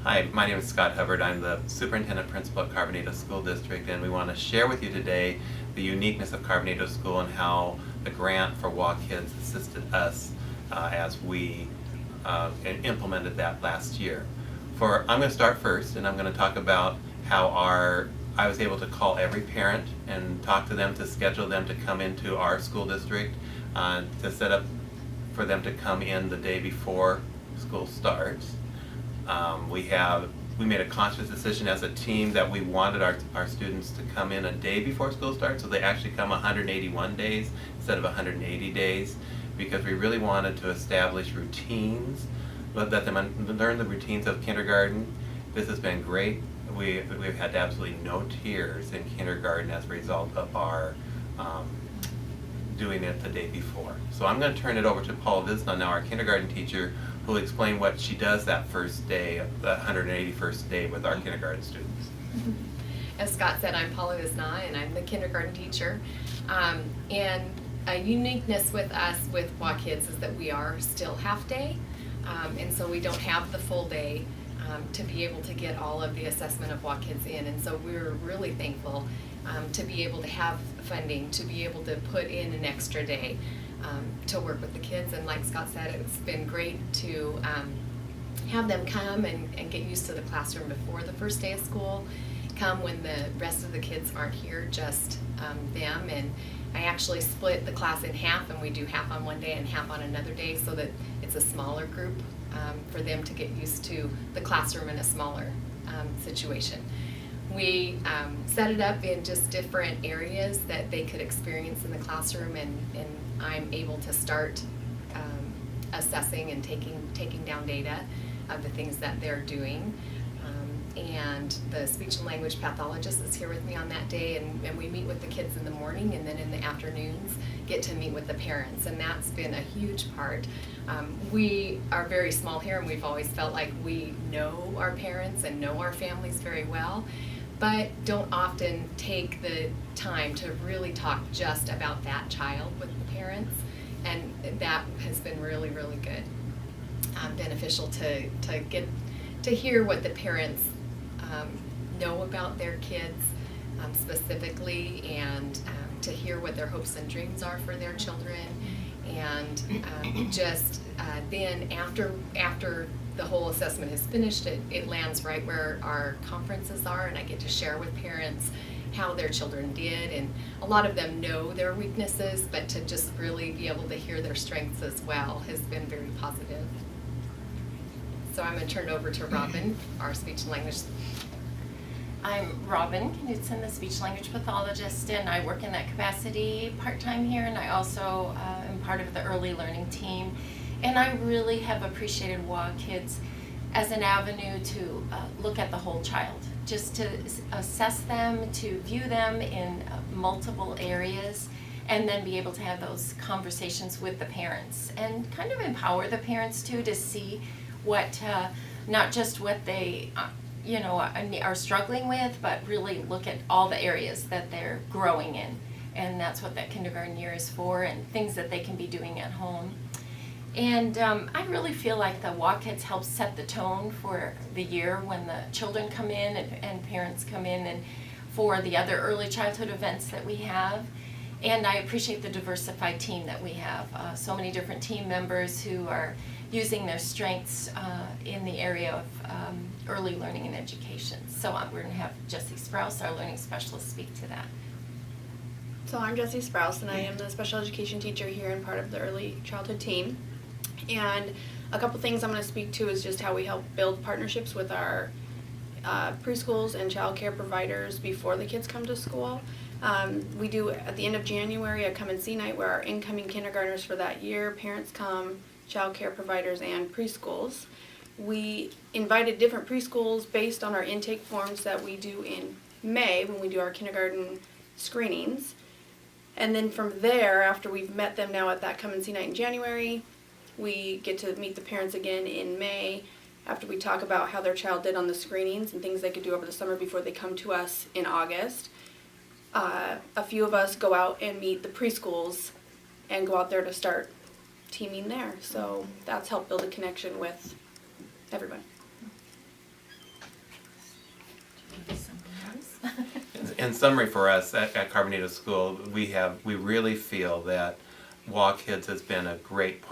Hi, my name is Scott Hubbard. I'm the Superintendent Principal at Carbonado School District, and we want to share with you today the uniqueness of Carbonado School and how the grant for WaKIDS assisted us as we implemented that last year. I'm going to start first, and I'm going to talk about how I was able to call every parent and talk to them to schedule them to come into our school district to set up for them to come in the day before school starts. We made a conscious decision as a team that we wanted our students to come in a day before school starts, so they actually come 181 days instead of 180 days, because we really wanted to establish routines, let them learn the routines of kindergarten. This has been great. We've had absolutely no tears in kindergarten as a result of our doing it the day before. So I'm going to turn it over to Paula Visna, now our kindergarten teacher, who will explain what she does that first day, the 181st day with our kindergarten students. As Scott said, I'm Paula Visna, and I'm the kindergarten teacher. And a uniqueness with us with WaKIDS is that we are still half day, and so we don't have the full day to be able to get all of the assessment of WaKIDS in. And so we're really thankful to be able to have funding, to be able to put in an extra day to work with the kids. And like Scott said, it's been great to have them come and get used to the classroom before the first day of school, come when the rest of the kids aren't here, just them. And I actually split the class in half, and we do half on one day and half on another day, so that it's a smaller group for them to get used to the classroom in a smaller situation. We set it up in just different areas that they could experience in the classroom, and I'm able to start assessing and taking down data of the things that they're doing. And the speech and language pathologist is here with me on that day, and we meet with the kids in the morning, and then in the afternoons get to meet with the parents, and that's been a huge part. We are very small here, and we've always felt like we know our parents and know our families very well, but don't often take the time to really talk just about that child with the parents, and that has been really, really good. Beneficial to get to hear what the parents know about their kids specifically, and to hear what their hopes and dreams are for their children. And then after the whole assessment is finished, it lands right where our conferences are, and I get to share with parents how their children did. And a lot of them know their weaknesses, but to just really be able to hear their strengths as well has been very positive. So I'm going to turn it over to Robin, our speech and language. I'm Robin Knudsen, the speech language pathologist, and I work in that capacity part-time here, and I also am part of the early learning team. And I really have appreciated WaKIDS as an avenue to look at the whole child, just to assess them, to view them in multiple areas, and then be able to have those conversations with the parents and kind of empower the parents too, to see what, not just what they are struggling with, but really look at all the areas that they're growing in. And that's what that kindergarten year is for, and things that they can be doing at home. And I really feel like the WaKIDS helps set the tone for the year when the children come in and parents come in, and for the other early childhood events that we have. And I appreciate the diversified team that we have. So many different team members who are using their strengths in the area of early learning and education. So we're going to have Jessie Sprouse, our learning specialist, speak to that. So I'm Jessie Sprouse, and I am the special education teacher here and part of the early childhood team. And a couple things I'm going to speak to is just how we help build partnerships with our preschools and child care providers before the kids come to school. We do, at the end of January, a come and see night where our incoming kindergartners for that year, parents come, child care providers, and preschools. We invited different preschools based on our intake forms that we do in May when we do our kindergarten screenings. And then from there, after we've met them now at that come and see night in January, we get to meet the parents again in May after we talk about how their child did on the screenings and things they could do over the summer before they come to us in August. A few of us go out and meet the preschools and go out there to start teaming there. So that's helped build a connection with everyone. in summary for us at Carbonado School, we really feel that WaKIDS has been a great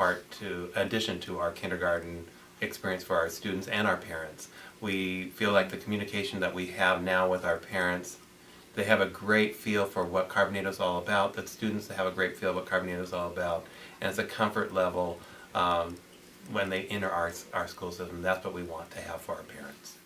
addition to our kindergarten experience for our students and our parents. We feel like the communication that we have now with our parents, they have a great feel for what Carbonado is all about. The students have a great feel of what Carbonado is all about, and it's a comfort level when they enter our school system. That's what we want to have for our parents.